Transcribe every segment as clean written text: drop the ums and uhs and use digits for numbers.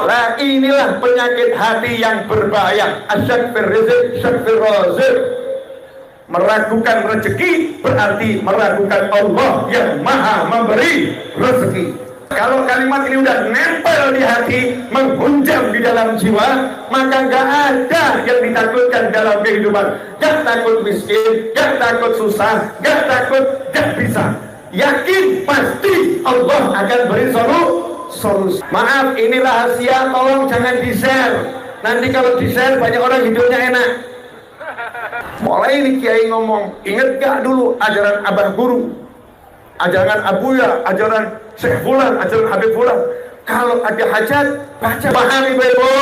Lah inilah penyakit hati yang berbahaya. Asyakfir rizq, syakfir razq. Meragukan rezeki berarti meragukan Allah yang maha memberi rezeki. Kalau kalimat ini udah nempel di hati, menghunjam di dalam jiwa, maka gak ada yang ditakutkan dalam kehidupan. Gak takut miskin, gak takut susah, gak takut gak bisa. Yakin pasti Allah akan beri solusi. Maaf, ini rahasia, tolong jangan di-share. Nanti kalau di-share banyak orang hidupnya enak. Mulai ini kiai ngomong, ingat gak dulu ajaran abah guru, ajaran abuya, ajaran Syekh Fulan, ajaran Habib Fulan. Kalau ada hajat, baca. Paham ibu-ibu?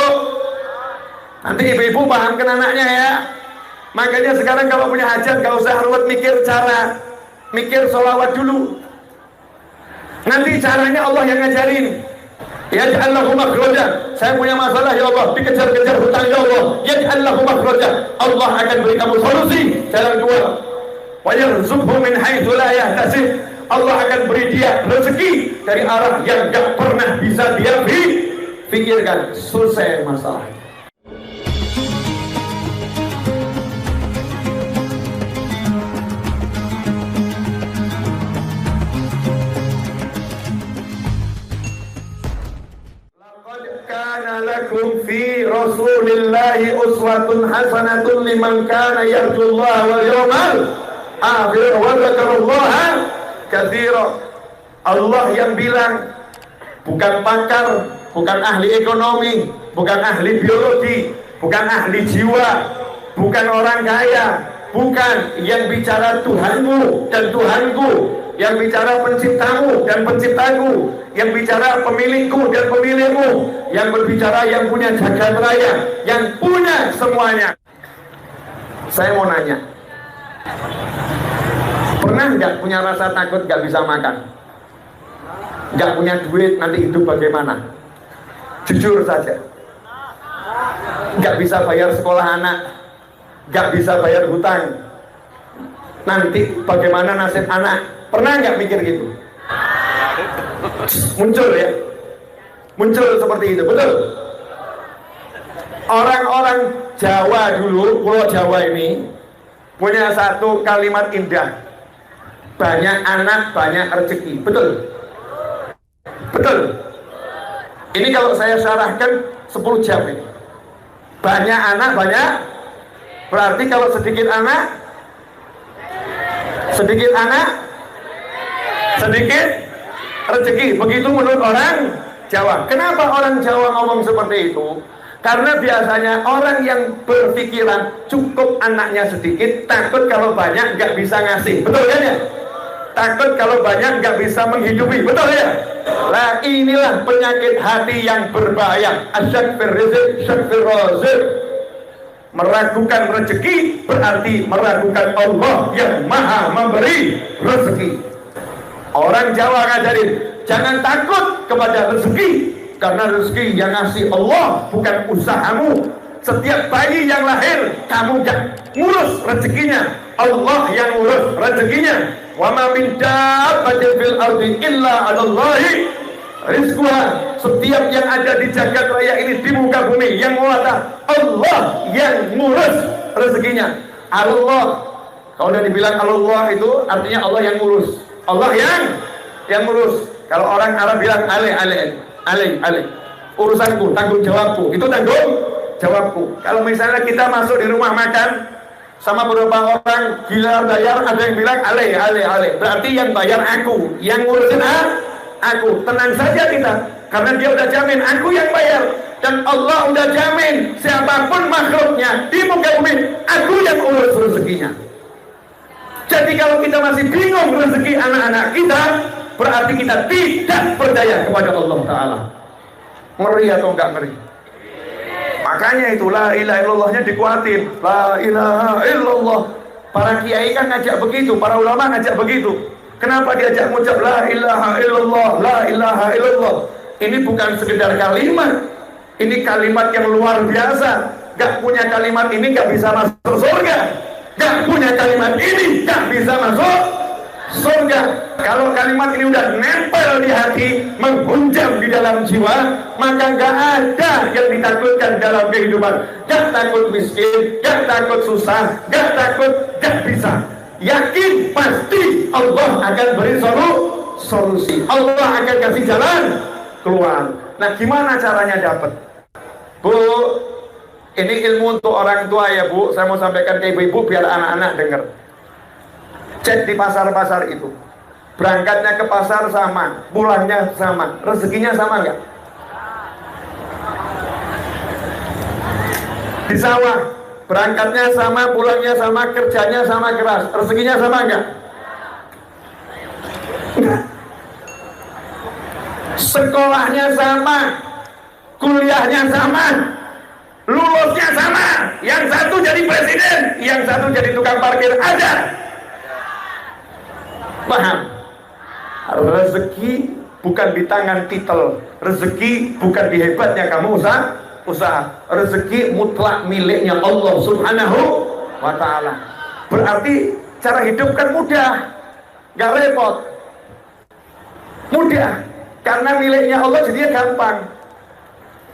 Nanti ibu-ibu pahamkan anaknya ya. Makanya sekarang kalau punya hajat gak usah ruwet mikir cara, mikir sholawat dulu. Nanti caranya Allah yang ngajarin. Yaj'al lahu makhraja. Saya punya masalah ya Allah, dikejar-kejar hutang ya Allah. Yaj'al lahu makhraja. Allah akan beri kamu solusi jalan keluar. Wa yarzuqhu min haitsu la yahtasib. Allah akan beri dia rezeki dari arah yang gak pernah bisa dia pikirkan. Selesai masalah. Lakum fi Rasulillahi uswatun hasanatun liman kana yarjullaha wal yawmal akhir wa dzakarallaha katsira. Allah yang bilang, bukan pakar, bukan ahli ekonomi, bukan ahli biologi, bukan ahli jiwa, bukan orang kaya, bukan. Yang bicara Tuhanmu dan Tuhanku, yang bicara penciptamu dan penciptaku, yang bicara pemilikku dan pemilikmu, yang berbicara yang punya jagat raya, yang punya semuanya. Saya mau nanya, pernah nggak punya rasa takut nggak bisa makan, nggak punya duit, nanti hidup bagaimana? Jujur saja, nggak bisa bayar sekolah anak, nggak bisa bayar hutang, nanti bagaimana nasib anak? Pernah nggak mikir gitu? Muncul ya, muncul seperti itu, betul? Orang-orang Jawa dulu, Pulau Jawa ini punya satu kalimat indah, banyak anak banyak rezeki, betul? Betul? Ini kalau saya syarahkan 10 jam ini. Banyak anak banyak, berarti kalau sedikit anak sedikit rezeki. Begitu menurut orang Jawa. Kenapa orang Jawa ngomong seperti itu? Karena biasanya orang yang berpikiran cukup anaknya sedikit, takut kalau banyak nggak bisa ngasih, betul kan ya? Takut kalau banyak nggak bisa menghidupi, betul ya? Lah inilah penyakit hati yang berbahaya. Asyakfir rizq, syakfir razq. Meragukan rezeki berarti meragukan Allah yang maha memberi rezeki. Orang Jawa ngajarin, jangan takut kepada rezeki, karena rezeki yang ngasih Allah, bukan usahamu. Setiap bayi yang lahir, kamu yang ngurus rezekinya, Allah yang ngurus rezekinya. Wa ma min dabbatin fil ardi illa 'alallahi rizquha. Setiap yang ada di jagat raya ini, di muka bumi, yang menguasai, Allah yang ngurus rezekinya. Allah, kalau udah dibilang Allah itu artinya Allah yang ngurus. Allah yang ngurus. Kalau orang Arab bilang ale, urusanku, tanggung jawabku, itu tanggung jawabku. Kalau misalnya kita masuk di rumah makan sama beberapa orang, gila bayar, ada yang bilang ale, berarti yang bayar aku, yang ngurusin aku. Tenang saja kita, karena dia udah jamin aku yang bayar, dan Allah udah jamin siapapun makhluknya di muka bumi, aku yang urus rezekinya. Jadi kalau kita masih bingung rezeki anak-anak kita, berarti kita tidak percaya kepada Allah Ta'ala. Ngeri atau enggak ngeri? Makanya itu la ilaha illallahnya dikuatin. La ilaha illallah. Para kiai kan ngajak begitu, para ulama ngajak begitu. Kenapa diajak mengucap la ilaha illallah, la ilaha illallah? Ini bukan sekedar kalimat, ini kalimat yang luar biasa. Gak punya kalimat ini gak bisa masuk surga. Gak punya kalimat ini gak bisa masuk surga. Kalau kalimat ini udah nempel di hati, menghunjam di dalam jiwa, maka nggak ada yang ditakutkan dalam kehidupan. Nggak takut miskin, nggak takut susah, nggak takut nggak bisa. Yakin pasti Allah akan beri solusi. Allah akan kasih jalan keluar. Nah, gimana caranya dapat? Bu, ini ilmu untuk orang tua ya Bu. Saya mau sampaikan ke ibu-ibu biar anak-anak dengar. Cek di pasar-pasar itu, berangkatnya ke pasar sama, pulangnya sama, rezekinya sama nggak? Di sawah, berangkatnya sama, pulangnya sama, kerjanya sama keras, rezekinya sama nggak? Sekolahnya sama, kuliahnya sama, lulusnya sama. Yang satu jadi presiden, yang satu jadi tukang parkir aja. Paham? Rezeki bukan di tangan titel, rezeki bukan di hebatnya kamu usaha. Rezeki mutlak miliknya Allah Subhanahu wa ta'ala. Berarti cara hidup kan mudah, gak repot, mudah, karena miliknya Allah jadinya gampang.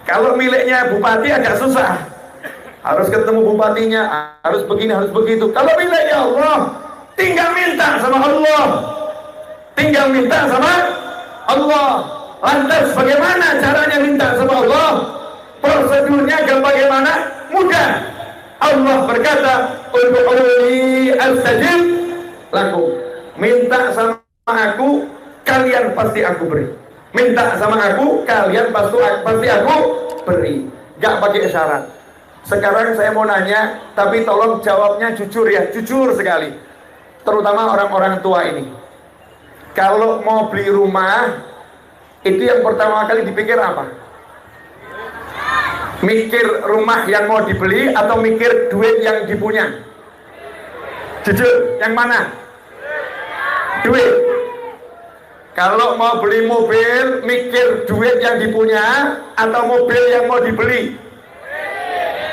Kalau miliknya bupati agak susah, harus ketemu bupatinya, harus begini, harus begitu. Kalau miliknya Allah, tinggal minta sama Allah. Tinggal minta sama Allah. Lantas bagaimana caranya minta sama Allah? Prosedurnya bagaimana? Mudah. Allah berkata, ud'uuni astajib lakum. Minta sama aku, kalian pasti aku beri. Minta sama aku, kalian pasti aku beri. Gak pakai syarat. Sekarang saya mau nanya, tapi tolong jawabnya jujur ya, jujur sekali. Terutama orang-orang tua ini. Kalau mau beli rumah, itu yang pertama kali dipikir apa? Mikir rumah yang mau dibeli atau mikir duit yang dipunya? Jujur, yang mana? Duit. Kalau mau beli mobil, mikir duit yang dipunya atau mobil yang mau dibeli?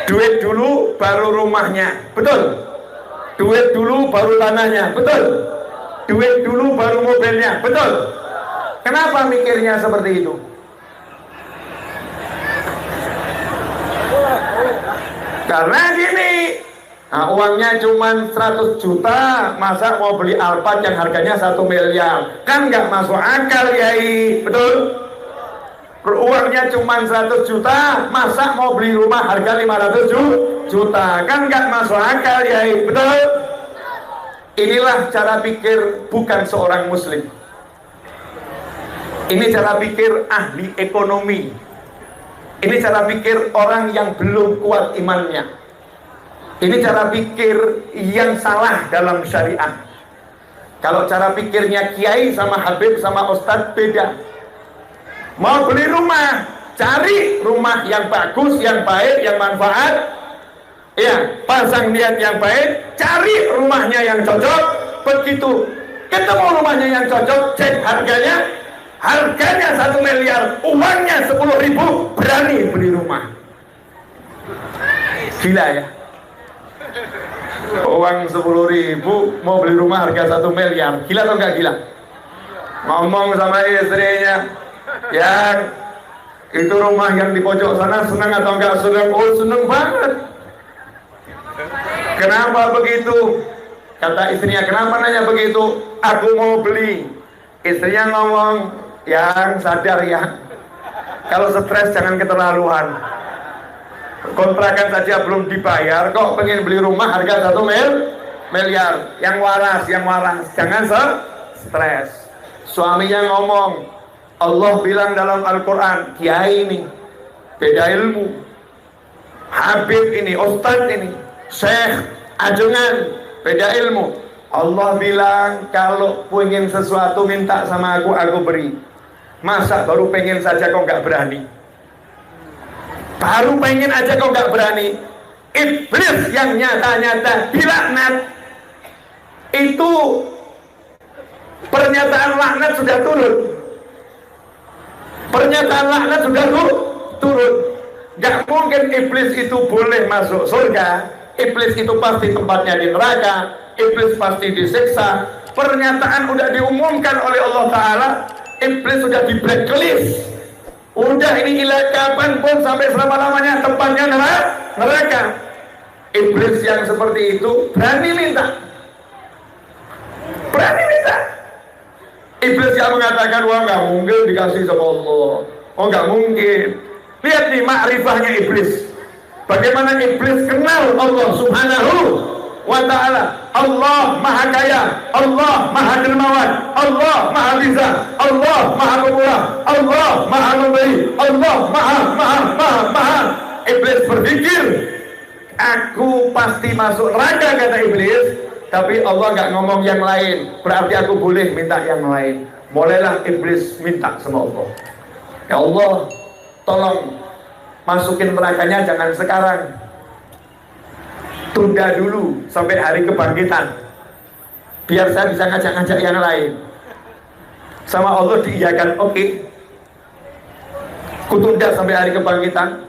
Duit dulu baru rumahnya, betul? Duit dulu baru tanahnya, betul? Duit dulu baru mobilnya, betul? Kenapa mikirnya seperti itu? Karena gini, nah, uangnya cuma 100 juta, masa mau beli Alphard yang harganya 1 miliar? Kan nggak masuk akal, Yai, betul? Uangnya cuma 100 juta, masa mau beli rumah harga 500 juta? Kan nggak masuk akal, Yai, betul? Inilah cara pikir bukan seorang muslim. Ini cara pikir ahli ekonomi. Ini cara pikir orang yang belum kuat imannya. Ini cara pikir yang salah dalam syariat. Kalau cara pikirnya kiai sama habib sama ustadz beda. Mau beli rumah, cari rumah yang bagus, yang baik, yang manfaat. Ya, pasang niat yang baik, cari rumahnya yang cocok. Begitu ketemu rumahnya yang cocok, cek harganya. Harganya 1 miliar, uangnya 10.000, berani beli rumah. Gila ya? Uang 10.000 mau beli rumah harga 1 miliar. Gila atau enggak gila? Ngomong sama istrinya, yang itu rumah yang di pojok sana senang atau enggak senang? Oh, senang banget. Kenapa begitu? Kata istrinya, kenapa nanya begitu? Aku mau beli. Istrinya ngomong, yang sadar ya, kalau stres jangan keterlaluan. Kontrakan saja belum dibayar, kok pengen beli rumah harga 1 miliar? Yang waras, jangan stres. Suaminya ngomong, Allah bilang dalam Al-Quran, kiai ini beda ilmu, habib ini, ustadz ini, syekh, ajungan, beda ilmu. Allah bilang kalau pengen sesuatu minta sama aku beri. Masa baru pengen saja kok nggak berani? Baru pengen aja kok nggak berani? Iblis yang nyata-nyata dilaknat. Itu pernyataan laknat sudah turun. Pernyataan laknat sudah turun. Gak mungkin iblis itu boleh masuk surga. Iblis itu pasti tempatnya di neraka. Iblis pasti disiksa. pernyataan udah diumumkan oleh Allah Ta'ala, iblis sudah di blacklist. Udah ini ilah kapanpun sampai selama-lamanya tempatnya neraka. Iblis yang seperti itu berani minta. Iblis yang mengatakan, wah nggak mungkin dikasih sama Allah. Oh nggak mungkin. Lihat nih makrifahnya iblis. Bagaimana iblis kenal Allah Subhanahu wa Ta'ala. Allah Maha Kaya, Allah Maha Dermawan, Allah Maha Bisa, Allah Maha Pemurah, Allah Maha Memberi, Allah Maha. Iblis berpikir, aku pasti masuk neraka, kata iblis. Tapi Allah nggak ngomong yang lain, berarti aku boleh minta yang lain. Mulailah iblis minta sama Allah, ya Allah, tolong masukin nerakanya jangan sekarang, tunda dulu sampai hari kebangkitan, biar saya bisa ngajak-ngajak yang lain. Sama Allah diiyakan, oke, kutunda sampai hari kebangkitan.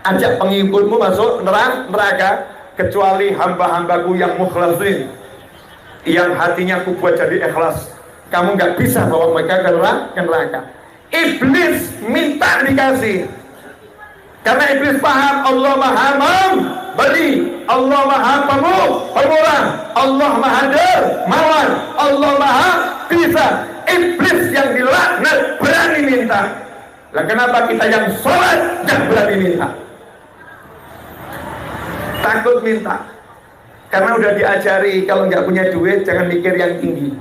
Ajak pengikutmu masuk neraka, kecuali hamba-hambaku yang mukhlasin, yang hatinya aku buat jadi ikhlas. Kamu nggak bisa bawa mereka ke neraka. Iblis minta dikasih, karena iblis paham Allah Maha Memberi, Allah Maha Pemurah, Allah Maha Dermawan, Allah Maha Bisa. Iblis yang dilaknat berani minta. Lah kenapa kita yang sholat nggak berani minta? Takut minta, karena udah diajari kalau nggak punya duit jangan mikir yang tinggi,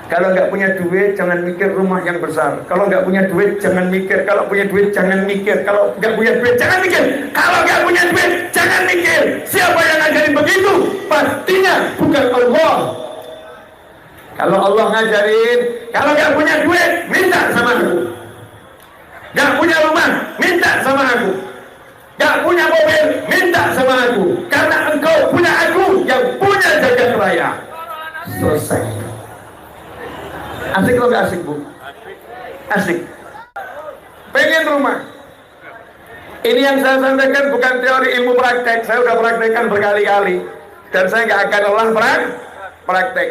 kalau nggak punya duit jangan mikir rumah yang besar, kalau nggak punya duit jangan mikir, kalau punya duit jangan mikir, kalau nggak punya duit jangan mikir, kalau nggak punya duit jangan mikir. Siapa yang ngajarin begitu? Pastinya bukan Allah. Kalau Allah ngajarin, kalau nggak punya duit minta sama aku, nggak punya rumah minta sama aku, gak punya mobil, minta sama aku, karena engkau punya aku yang punya jagat raya. Selesai. Asik atau gak asik, Bu? Asik. Pengen rumah. Ini yang saya sampaikan bukan teori, ilmu praktek. Saya udah praktekkan berkali-kali, dan saya gak akan lelah praktek.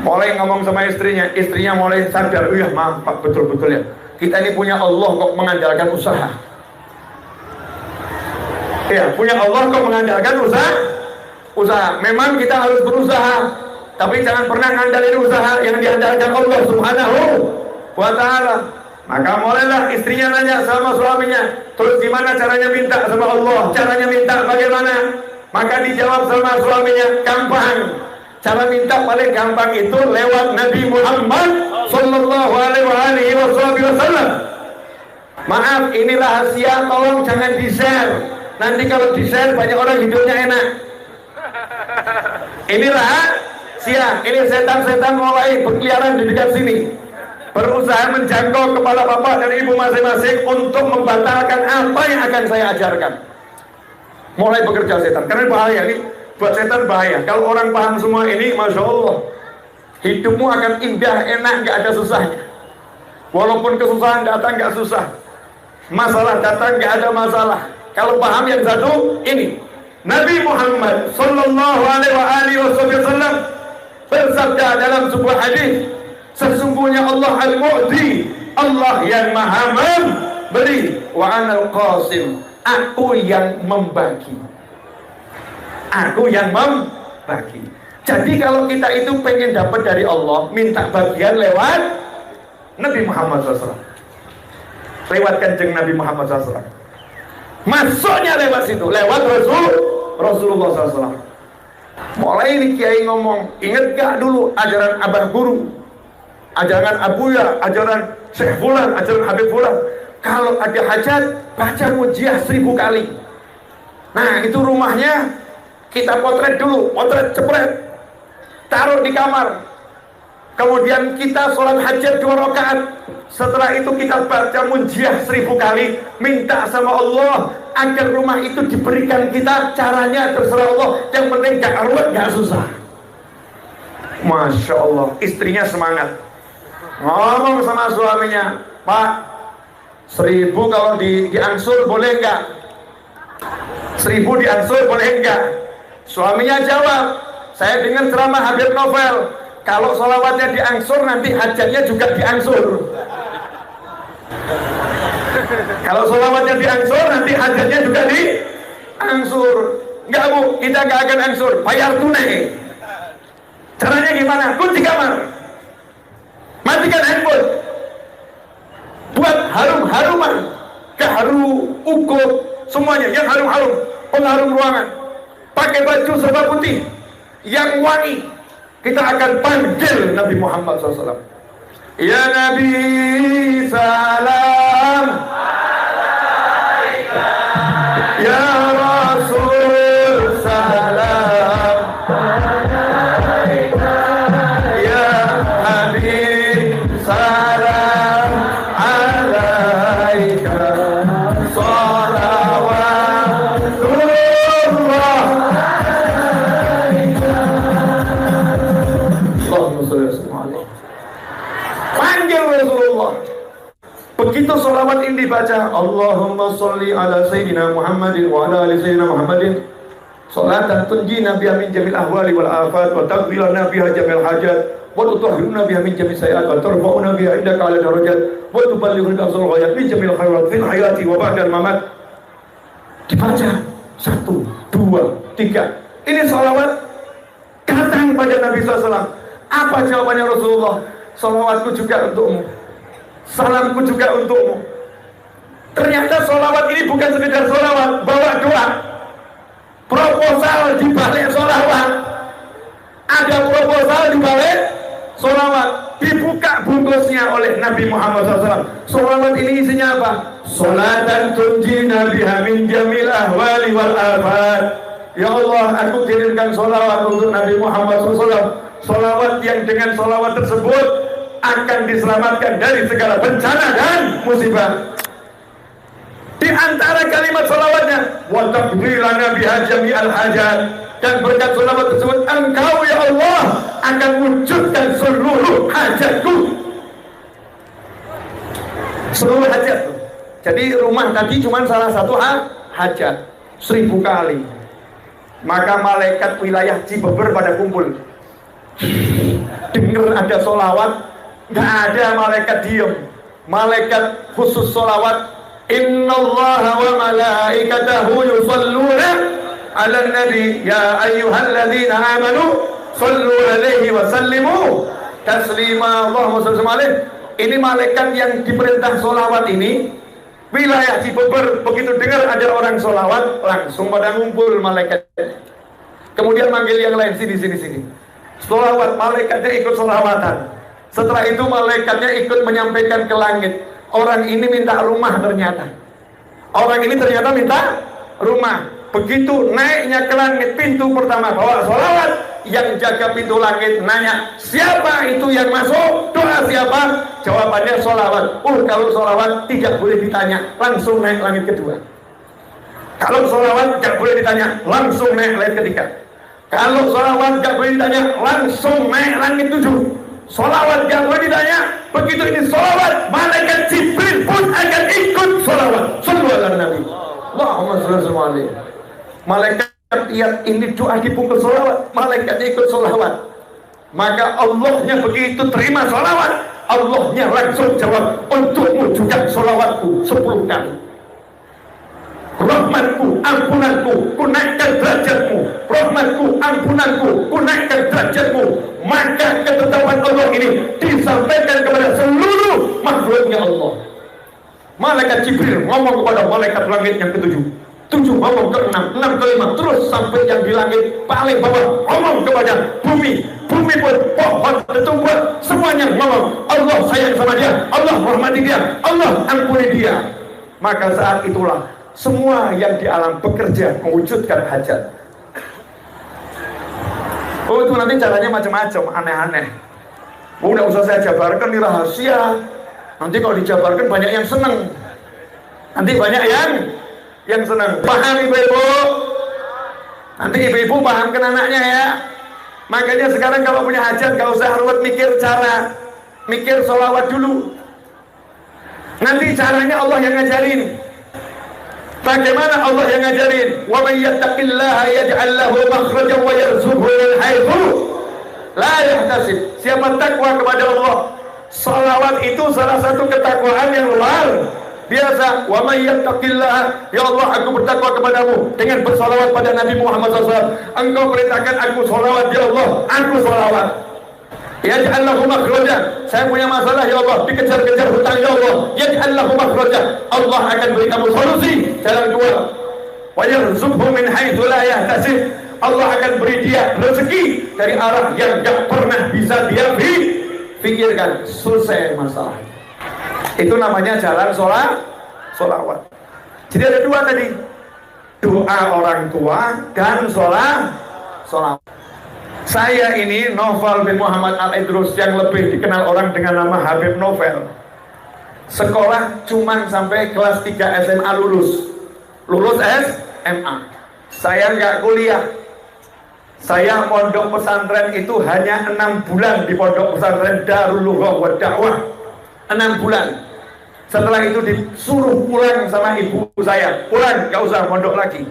Mulai ngomong sama istrinya mulai sadar, iya maaf Pak, betul-betul ya, kita ini punya Allah kok mengandalkan usaha. Ya, punya Allah kok mengandalkan usaha. Memang kita harus berusaha, tapi jangan pernah ngandalin usaha yang diandalkan Allah Subhanahu wa Ta'ala. Maka mulailah istrinya nanya sama suaminya, terus gimana caranya minta sama Allah? Caranya minta bagaimana? Maka dijawab sama suaminya, gampang. Cara minta paling gampang itu lewat Nabi Muhammad Sallallahu Alaihi Wasallam. Maaf, ini rahasia, tolong jangan di-share. Nanti kalau di-share banyak orang hidupnya enak. Ini rahasia. Ini setan-setan mulai berkeliaran di dekat sini, berusaha menjangkau kepala bapak dan ibu masing-masing untuk membatalkan apa yang akan saya ajarkan. Mulai bekerja setan, karena bahaya ini. Buat setan bahaya. Kalau orang paham semua ini, Masya Allah, hidupmu akan indah, enak, gak ada susahnya. Walaupun kesusahan datang gak susah, masalah datang gak ada masalah. Kalau paham yang satu ini, Nabi Muhammad Sallallahu Alaihi Wasallam bersabda dalam sebuah hadis, sesungguhnya Allah Al-Mu'ti, Allah yang Maha Memberi, wa anal qasim, aku yang membagi. Aku yang membagi. Jadi kalau kita itu pengen dapat dari Allah, minta bagian lewat Nabi Muhammad SAW, lewat kanjeng Nabi Muhammad SAW. Masuknya lewat situ, lewat Rasulullah SAW. Mulai ini kiai ngomong, ingat gak dulu ajaran abah guru, ajaran abuya, ajaran Syekh Fulan, ajaran Habib Fulan, kalau ada hajat baca mujiah 1000 kali. Nah itu rumahnya kita potret dulu, potret cepret, taruh di kamar. Kemudian kita sholat hajat 2 rakaat. Setelah itu kita baca munjiah 1000 kali, minta sama Allah agar rumah itu diberikan kita. Caranya terserah Allah, yang penting gak ruwet, gak susah. Masya Allah, istrinya semangat, ngomong sama suaminya, Pak, 1000 kalau diangsur boleh enggak? 1000 diangsur boleh enggak? Suaminya jawab, Saya dengar ceramah Habib Novel, kalau sholawatnya diangsur nanti hajatnya juga diangsur. Kalau sholawatnya diangsur nanti hajatnya juga diangsur. Enggak Bu, kita enggak akan angsur, bayar tunai. Caranya gimana? Kunci kamar, matikan handphone, buat harum-haruman, keharu, ukur, semuanya yang harum-harum, pengharum ruangan, pakai baju serba putih yang wangi. Kita akan panggil Nabi Muhammad SAW. Ya Nabi salam alaika, ya Rasul salam alaika, ya Habib salam alaika, salawatullah alaika. Allahumma sholli wa sallim alaihi. Panggil Rasulullah. Begitu sholawat ini dibaca, Allahumma sholli ala Sayyidina Muhammadin wa ala ali Sayyidina Muhammadin sholatan tunjina biha min jamil ahwali wal afat wa taqbilana biha jamil hajat wa tutahhiruna biha min jamil sayiat wa tarfa'una biha indaka ala darajat wa tuballighuna aqsal ghayat min jamil khairat fil hayati wa ba'dal mamat. Dibaca 1, 2, 3. Ini sholawat datang pada Nabi SAW. Apa jawabannya Rasulullah? Sholawatku juga untukmu, salamku juga untukmu. Ternyata sholawat ini bukan sekedar sholawat, bawa doa. Proposal di balik sholawat. Ada proposal di balik sholawat. Dibuka bungkusnya oleh Nabi Muhammad SAW. Sholawat ini isinya apa? Sholatan tunjina biha min jamil ahwali wal afat. Ya Allah, aku kirimkan sholawat untuk Nabi Muhammad SAW. Sholawat yang dengan sholawat tersebut akan diselamatkan dari segala bencana dan musibah. Di antara kalimat sholawatnya, wa taqbilana biha jami'al hajat, dan berkat sholawat tersebut Engkau ya Allah akan wujudkan seluruh hajatku. Seluruh hajat. Jadi rumah tadi cuma salah satu hajat, 1000 kali. Maka malaikat wilayah Cibeber pada kumpul. Dengar ada sholawat, nggak ada malaikat diem. Malaikat khusus sholawat, innallaha wa malaikatahu yusalluna ala nabi ya ayyuhalladzina amanu sallu alaihi wa sallimu taslima. Allahumma shalli alaihi. Ini malaikat yang diperintah sholawat ini, wilayah Cibeber begitu dengar ada orang sholawat langsung pada ngumpul malaikat. Kemudian manggil yang lain, sini. Sholawat, malaikatnya ikut sholawatan. Setelah itu malaikatnya ikut menyampaikan ke langit. Orang ini minta rumah ternyata. Orang ini ternyata minta rumah. Begitu naiknya ke langit, pintu pertama bawa sholawat. Yang jaga pintu langit nanya, siapa itu yang masuk? Doa siapa? Jawabannya sholawat. Kalau sholawat tidak boleh ditanya, langsung naik langit kedua. Kalau sholawat tidak boleh ditanya, langsung naik langit ketiga. Kalau sholawat gak boleh ditanya, langsung naik langit 7. Sholawat gak boleh ditanya, begitu ini sholawat, malaikat Jibril pun akan ikut sholawat. Sallallahu alaihi Nabi. Allahumma sholli alaihi. Malaikat lihat ini doa dibungkus sholawat, malaikatnya ikut sholawat. Maka Allahnya begitu terima sholawat, Allahnya langsung jawab, untukmu juga sholawatku 10 kali. Rahmatku, ampunanku, ku naikkan derajatmu. Rahmatku, ampunanku, ku naikkan derajatmu. Maka ketetapan Allah ini disampaikan kepada seluruh makhluknya Allah. Malaikat Jibril ngomong kepada malaikat langit yang ke-7, 7 ngomong ke-6, 6 ke 5, terus sampai yang di langit paling bawah ngomong kepada bumi. Bumi pun, pohon, tumbuhan, semuanya ngomong, Allah sayang sama dia, Allah rahmati dia, Allah ampuni dia. Maka saat itulah semua yang di alam bekerja mewujudkan hajat. Oh, itu nanti caranya macam-macam, aneh-aneh. Oh, udah usah saya jabarkan, ini rahasia. Nanti kalau dijabarkan banyak yang seneng. Nanti banyak yang seneng. Paham ibu-ibu? Nanti ibu-ibu pahamkan anaknya ya. Makanya sekarang kalau punya hajat gak usah ruwet mikir cara, mikir sholawat dulu. Nanti caranya Allah yang ngajarin. Bagaimana Allah yang ngajarin? Wa may yattaqillaha yaj'al lahu makhrajan wa yarzuqhu min haitsu la yahtasib. Siapa takwa kepada Allah, salawat itu salah satu ketakwaan yang luar biasa. Wa may yattaqillaha, ya Allah aku bertakwa kepadamu dengan bersalawat pada Nabi Muhammad SAW. Engkau perintahkan aku salawat, ya Allah aku salawat. Yaj'al lahu makhrajan, saya punya masalah ya Allah, dikejar-kejar hutang ya Allah, yaj'al lahu makhrajan, Allah akan beri kamu solusi, jalan keluar. Wa yarzuqhu min haitsu la yahtasib, Allah akan beri dia rezeki dari arah yang tidak pernah bisa dia pikirkan. Selesai masalah. Itu namanya jalan sholawat. Jadi ada dua tadi, doa orang tua dan sholawat. Saya ini Novel bin Muhammad Al-Idrus yang lebih dikenal orang dengan nama Habib Novel. Sekolah cuman sampai kelas 3 SMA lulus SMA. Saya nggak kuliah. Saya pondok pesantren itu hanya 6 bulan di pondok pesantren Darul Lughah wa Da'wah. 6 bulan. Setelah itu disuruh pulang sama ibu saya. Pulang, nggak usah mondok lagi.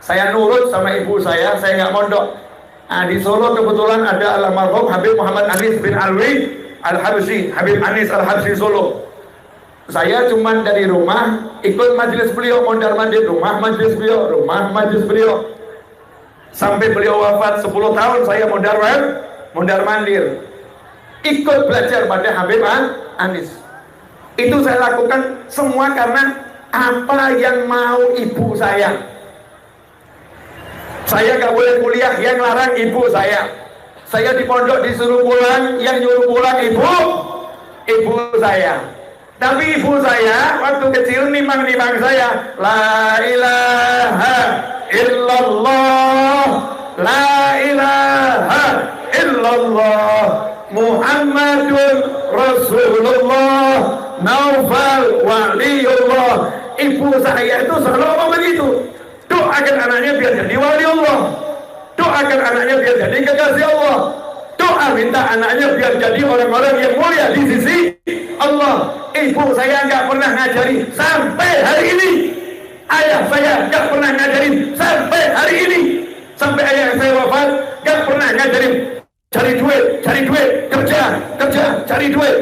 Saya nurut sama ibu saya nggak mondok. Nah, di Solo kebetulan ada almarhum Habib Muhammad Anis bin Alwi Al-Habsyi, Habib Anis Al-Habsyi Solo. Saya cuma dari rumah ikut majelis beliau, mondar-mandir rumah majelis beliau. Sampai beliau wafat 10 tahun saya mondar-mandir. Ikut belajar pada Habib Anis. Itu saya lakukan semua karena apa yang mau ibu saya. Saya nggak boleh kuliah, yang larang ibu saya. Saya di pondok disuruh pulang, yang nyuruh pulang ibu saya. Tapi ibu saya waktu kecil nimang saya, la ilaha illallah, la ilaha illallah, Muhammadun Rasulullah, Naufal Waliullah. Ibu saya itu selalu ngomong begitu. Doakan anaknya biar jadi wali Allah. Doakan anaknya biar jadi kekasih Allah. Doa minta anaknya biar jadi orang-orang yang mulia di sisi Allah. Ibu saya nggak pernah ngajari sampai hari ini. Ayah saya nggak pernah ngajarin sampai hari ini. Sampai ayah saya wafat nggak pernah ngajarin cari duit, kerja, cari duit.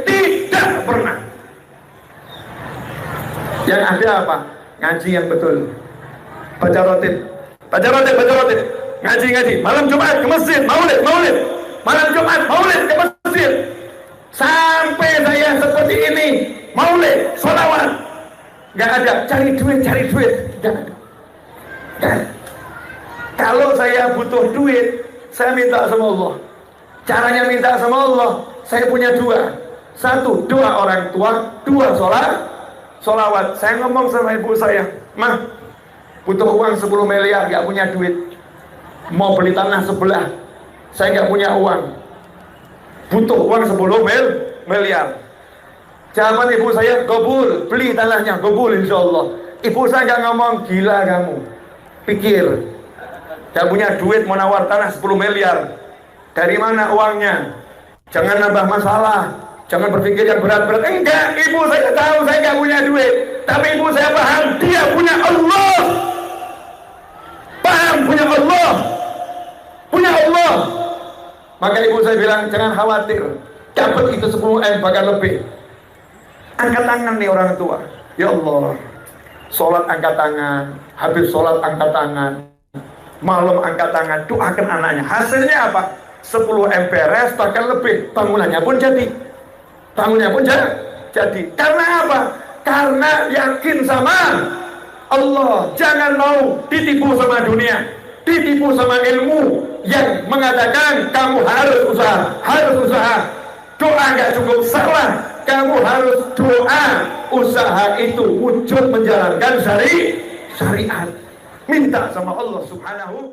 Tidak pernah. Yang ada apa? Ngaji yang betul. Baca rotib, ngaji, malam Jumat ke masjid, maulid, malam Jumat maulid ke masjid, sampai saya seperti ini, maulid, sholawat, nggak ada, cari duit, nggak ada. Kalau saya butuh duit, saya minta sama Allah. Caranya minta sama Allah, saya punya dua. Satu, doa orang tua, dua, sholawat. Saya ngomong sama ibu saya, Mah, butuh uang 10 miliar, gak punya duit. Mau beli tanah sebelah, saya gak punya uang. Butuh uang 10 miliar. Jawaban ibu saya, gobul, beli tanahnya, gobul insyaallah. Ibu saya gak ngomong, gila kamu. Pikir, gak punya duit mau nawar tanah 10 miliar. Dari mana uangnya? Jangan nambah masalah. Jangan berpikir yang berat-berat. Enggak, ibu saya tahu saya gak punya duit. Tapi ibu saya paham, dia punya Allah. Punya Allah. Maka ibu saya bilang, jangan khawatir, dapat itu 10 M bahkan lebih. Angkat tangan nih orang tua. Ya Allah, sholat angkat tangan, habis sholat angkat tangan, malam angkat tangan, doakan anaknya. Hasilnya apa? 10 M beres bahkan lebih. Bangunannya pun jadi. Karena apa? Karena yakin sama Allah. Jangan mau ditipu sama dunia, ditipu sama ilmu yang mengatakan kamu harus usaha. Doa nggak cukup, salah. Kamu harus doa, usaha itu wujud menjalankan syariat. Minta sama Allah Subhanahu